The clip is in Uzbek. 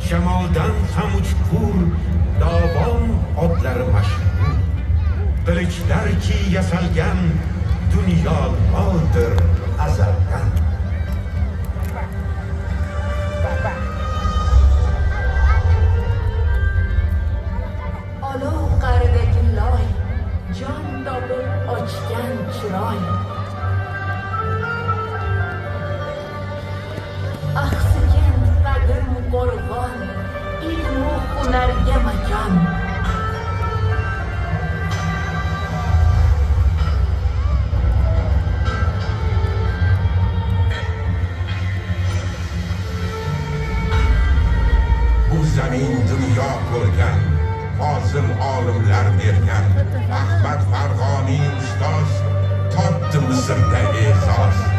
shamoldan ham uchqur dovon otlari mashhur. Qilichlarki yasalgan dunyo oldir azaldan. Olov qa'ridagi loy, jon topib ochgan chiroy. Axsigan qadim qo'rg'on, ilmu hunarga makon. Bu zamin dunyo ko'rgan, fozil olimlar bergan. Ahmad Farg'oniy ustoz topdi Misrda e'zoz.